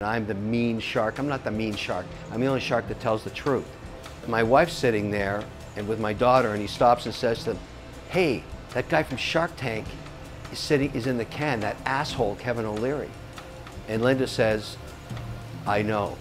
I'm the mean shark. I'm not the mean shark. I'm the only shark that tells the truth. My wife's sitting there and with my daughter, and he stops and says to them, "Hey, that guy from Shark Tank is in the can, that asshole Kevin O'Leary." And Linda says, "I know."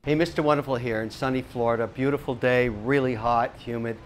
Hey, Mr. Wonderful here in sunny Florida. Beautiful day, really hot, humid.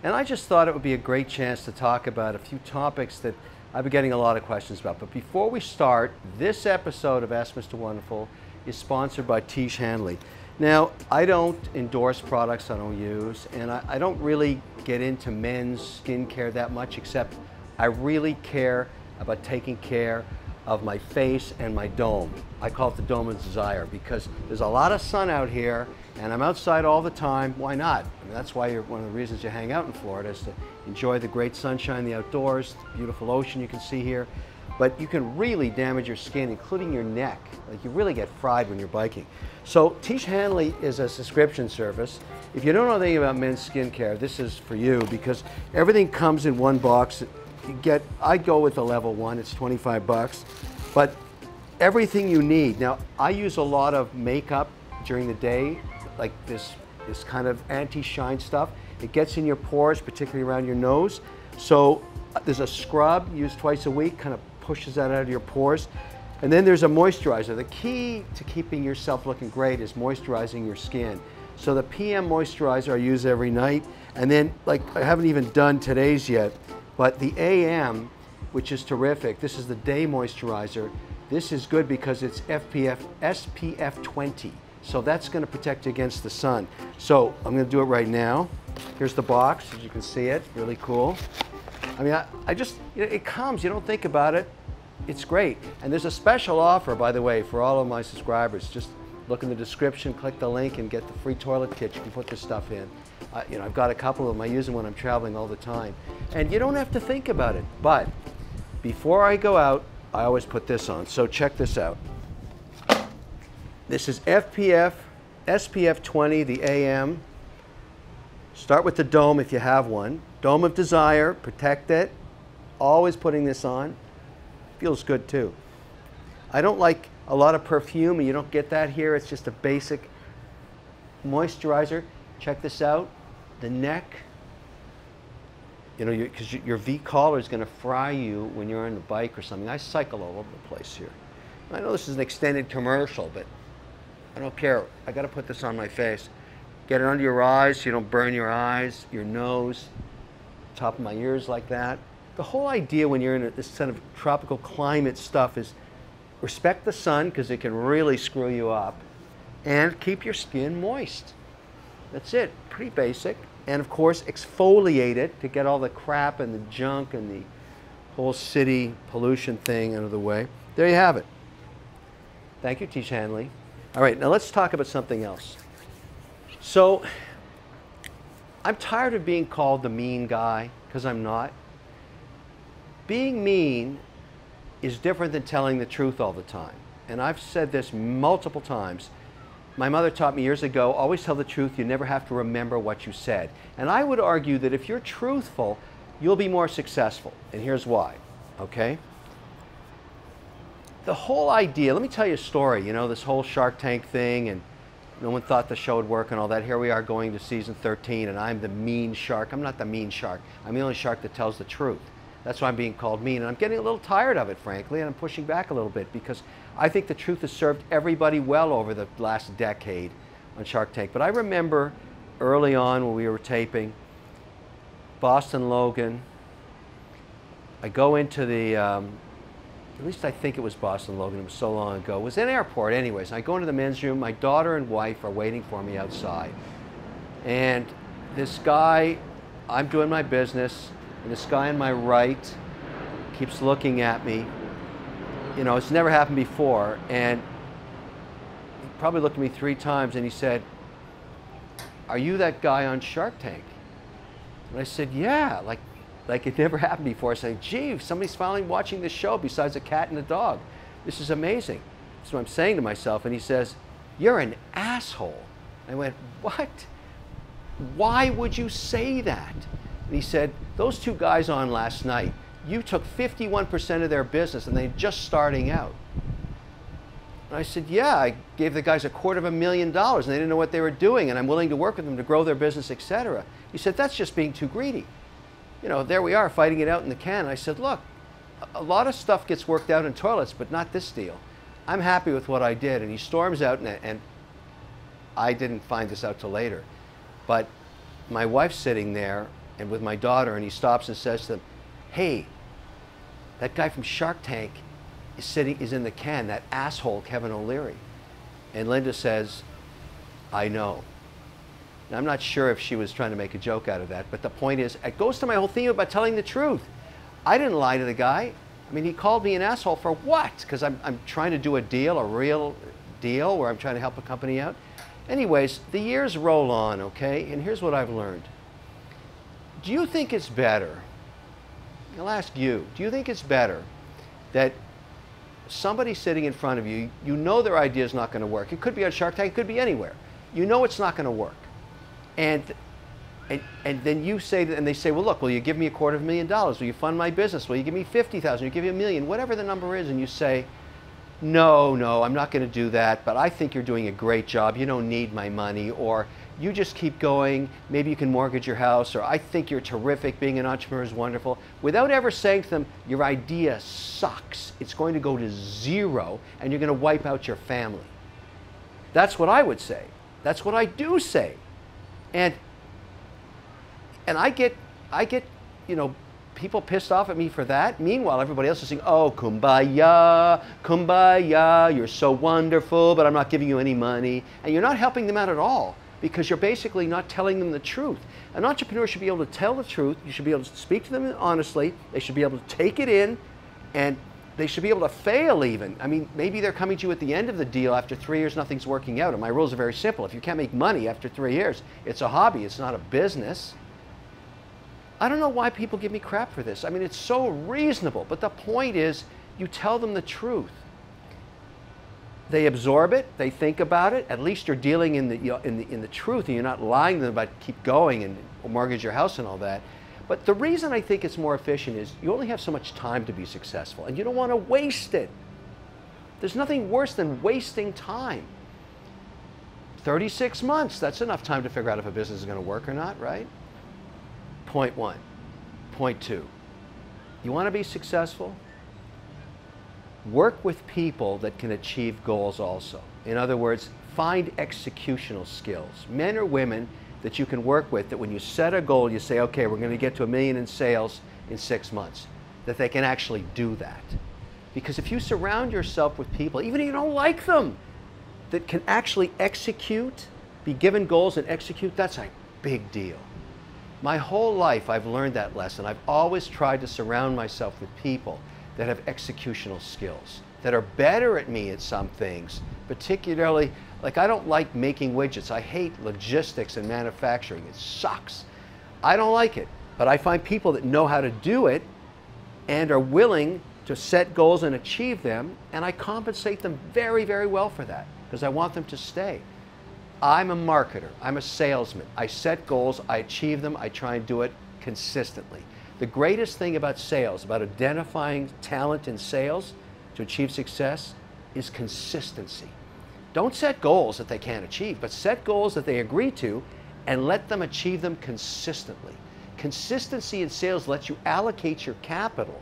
And I just thought it would be a great chance to talk about a few topics that I've been getting a lot of questions about. But before we start, this episode of Ask Mr. Wonderful is sponsored by Tiege Hanley. Now, I don't endorse products I don't use, and I don't really get into men's skincare that much, except I really care about taking care of my face and my dome. I call it the dome of desire because there's a lot of sun out here and I'm outside all the time. Why not? I mean, that's why one of the reasons you hang out in Florida is to enjoy the great sunshine, the outdoors, the beautiful ocean you can see here. But you can really damage your skin, including your neck. Like, you really get fried when you're biking. So Tiege Hanley is a subscription service. If you don't know anything about men's skincare, this is for you because everything comes in one box. I go with the level 1, it's 25 bucks, but everything you need. Now, I use a lot of makeup during the day, like this kind of anti-shine stuff. It gets in your pores, particularly around your nose. So there's a scrub used twice a week, kind of pushes that out of your pores. And then there's a moisturizer. The key to keeping yourself looking great is moisturizing your skin. So the PM moisturizer I use every night, and then, like, I haven't even done today's yet, but the AM, which is terrific, this is the day moisturizer. This is good because it's SPF 20. So that's going to protect you against the sun. So I'm going to do it right now. Here's the box, as you can see it, really cool. I mean, I just, it comes, you don't think about it. It's great. And there's a special offer, by the way, for all of my subscribers. Just look in the description, click the link, and get the free toilet kit. You can put this stuff in. I've got a couple of them. I use them when I'm traveling all the time. And you don't have to think about it. But before I go out, I always put this on. So check this out. This is SPF 20, the AM. Start with the dome if you have one. Dome of desire, protect it. Always putting this on. Feels good too. I don't like a lot of perfume, and you don't get that here. It's just a basic moisturizer. Check this out. The neck, because your V collar is going to fry you when you're on the bike or something. I cycle all over the place here. I know this is an extended commercial, but I don't care. I got to put this on my face. Get it under your eyes so you don't burn your eyes, your nose, top of my ears like that. The whole idea when you're in this kind of tropical climate stuff is respect the sun because it can really screw you up, and keep your skin moist. That's it. Pretty basic. And of course, exfoliate it to get all the crap and the junk and the whole city pollution thing out of the way. There you have it. Thank you, Tiege Hanley. All right, now let's talk about something else. So, I'm tired of being called the mean guy, because I'm not. Being mean is different than telling the truth all the time. And I've said this multiple times. My mother taught me years ago, always tell the truth, you never have to remember what you said. And I would argue that if you're truthful, you'll be more successful. And here's why, okay? The whole idea, let me tell you a story, this whole Shark Tank thing, and no one thought the show would work and all that. Here we are going to season 13, and I'm the mean shark. I'm not the mean shark. I'm the only shark that tells the truth. That's why I'm being called mean, and I'm getting a little tired of it, frankly, and I'm pushing back a little bit because I think the truth has served everybody well over the last decade on Shark Tank. But I remember early on when we were taping Boston Logan, I go into the, at least I think it was Boston Logan, it was so long ago. It was an airport anyways. I go into the men's room, my daughter and wife are waiting for me outside. And this guy, I'm doing my business, and this guy on my right keeps looking at me. It's never happened before. And he probably looked at me 3 times and he said, "Are you that guy on Shark Tank?" And I said, "Yeah," like it never happened before. I said, "Gee, somebody's finally watching this show besides a cat and a dog. This is amazing." That's what I'm saying to myself. And he says, "You're an asshole." I went, "What? Why would you say that?" And he said, those two guys on last night, you took 51% of their business and they're just starting out. And I said, yeah, I gave the guys $250,000 and they didn't know what they were doing, and I'm willing to work with them to grow their business, etc. He said, that's just being too greedy. You know, there we are fighting it out in the can. I said, look, a lot of stuff gets worked out in toilets, but not this deal. I'm happy with what I did. And he storms out, and I didn't find this out till later. But my wife's sitting there and with my daughter, and he stops and says to them, hey, that guy from Shark Tank is in the can, that asshole Kevin O'Leary. And Linda says, I know. Now, I'm not sure if she was trying to make a joke out of that, but the point is, it goes to my whole theme about telling the truth. I didn't lie to the guy. I mean, he called me an asshole for what? Because I'm trying to do a deal, a real deal, where I'm trying to help a company out. Anyways, the years roll on, okay? And here's what I've learned. Do you think it's better, I'll ask you, do you think it's better that somebody sitting in front of you, you know their idea is not going to work. It could be on Shark Tank, it could be anywhere. You know it's not going to work. And then you say, and they say, well, look, will you give me $250,000? Will you fund my business? Will you give me $50,000? Will you give me $1 million? Whatever the number is, and you say, no, I'm not going to do that, but I think you're doing a great job. You don't need my money, or you just keep going. Maybe you can mortgage your house, or I think you're terrific. Being an entrepreneur is wonderful. Without ever saying to them, your idea sucks. It's going to go to zero, and you're going to wipe out your family. That's what I would say. That's what I do say. And I get, you know, people pissed off at me for that. Meanwhile, everybody else is saying, oh, kumbaya, kumbaya, you're so wonderful, but I'm not giving you any money. And you're not helping them out at all, because you're basically not telling them the truth. An entrepreneur should be able to tell the truth. You should be able to speak to them honestly. They should be able to take it in, and they should be able to fail even. I mean, maybe they're coming to you at the end of the deal after 3 years, nothing's working out. And my rules are very simple. If you can't make money after 3 years, it's a hobby, it's not a business. I don't know why people give me crap for this. I mean, it's so reasonable, but the point is, you tell them the truth. They absorb it, they think about it. At least you're dealing in the truth, and you're not lying to them about keep going and mortgage your house and all that. But the reason I think it's more efficient is you only have so much time to be successful, and you don't want to waste it. There's nothing worse than wasting time. 36 months, that's enough time to figure out if a business is going to work or not, right? Point one. Point two. You want to be successful? Work with people that can achieve goals also. In other words, find executional skills. Men or women that you can work with, that when you set a goal, you say, okay, we're going to get to $1 million in sales in 6 months, that they can actually do that. Because if you surround yourself with people, even if you don't like them, that can actually execute, be given goals and execute, that's a big deal. My whole life, I've learned that lesson. I've always tried to surround myself with people that have executional skills, that are better at me at some things, particularly, like I don't like making widgets. I hate logistics and manufacturing. It sucks. I don't like it, but I find people that know how to do it and are willing to set goals and achieve them, and I compensate them very, very well for that, because I want them to stay. I'm a marketer. I'm a salesman. I set goals, I achieve them, I try and do it consistently. The greatest thing about sales, about identifying talent in sales to achieve success, is consistency. Don't set goals that they can't achieve, but set goals that they agree to and let them achieve them consistently. Consistency in sales lets you allocate your capital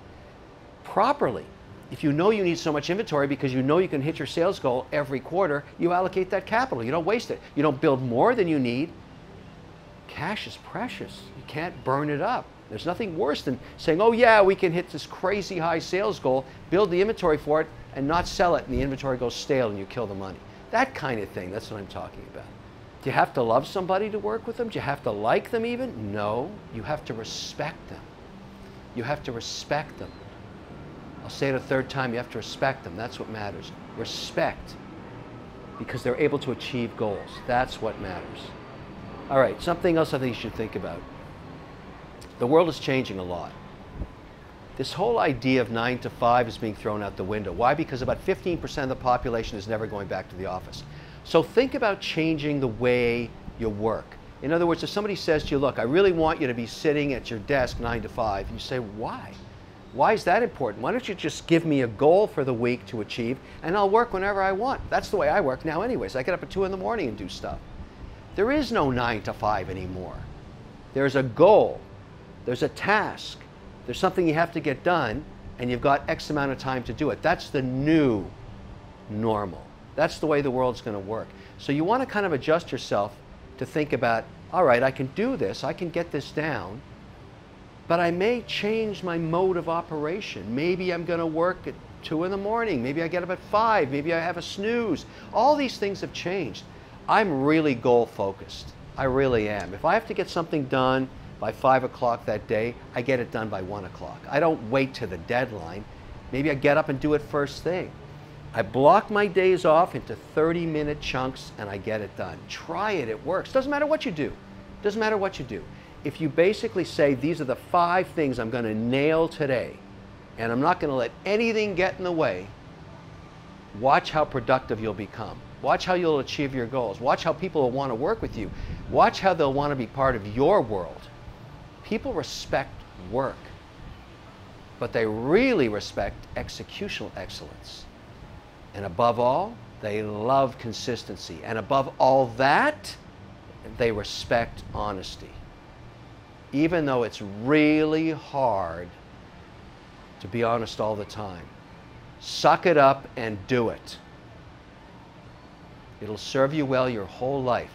properly. If you know you need so much inventory because you know you can hit your sales goal every quarter, you allocate that capital. You don't waste it. You don't build more than you need. Cash is precious. You can't burn it up. There's nothing worse than saying, oh yeah, we can hit this crazy high sales goal, build the inventory for it, and not sell it, and the inventory goes stale and you kill the money. That kind of thing, that's what I'm talking about. Do you have to love somebody to work with them? Do you have to like them even? No, you have to respect them. You have to respect them. I'll say it a third time, you have to respect them. That's what matters. Respect, because they're able to achieve goals. That's what matters. All right, something else I think you should think about. The world is changing a lot. This whole idea of 9 to 5 is being thrown out the window. Why? Because about 15% of the population is never going back to the office. So think about changing the way you work. In other words, if somebody says to you, look, I really want you to be sitting at your desk 9 to 5, you say, why? Why is that important? Why don't you just give me a goal for the week to achieve, and I'll work whenever I want. That's the way I work now anyways. I get up at 2 in the morning and do stuff. There is no 9 to 5 anymore. There's a goal. There's a task. There's something you have to get done, and you've got X amount of time to do it. That's the new normal. That's the way the world's going to work. So you want to kind of adjust yourself to think about, all right, I can do this, I can get this down, but I may change my mode of operation. Maybe I'm going to work at 2 in the morning. Maybe I get up at 5. Maybe I have a snooze. All these things have changed. I'm really goal focused. I really am. If I have to get something done by 5 o'clock that day, I get it done by 1 o'clock. I don't wait to the deadline. Maybe I get up and do it first thing. I block my days off into 30-minute chunks and I get it done. Try it, it works. Doesn't matter what you do. Doesn't matter what you do. If you basically say, these are the 5 things I'm going to nail today, and I'm not going to let anything get in the way, watch how productive you'll become. Watch how you'll achieve your goals. Watch how people will want to work with you. Watch how they'll want to be part of your world. People respect work, but they really respect executional excellence. And above all, they love consistency. And above all that, they respect honesty. Even though it's really hard to be honest all the time. Suck it up and do it. It'll serve you well your whole life.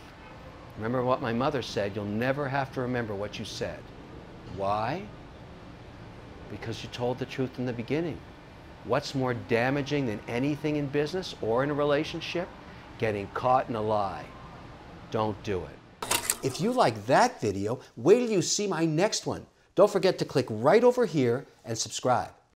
Remember what my mother said, you'll never have to remember what you said. Why? Because you told the truth in the beginning. What's more damaging than anything in business or in a relationship? Getting caught in a lie. Don't do it. If you like that video, wait till you see my next one. Don't forget to click right over here and subscribe.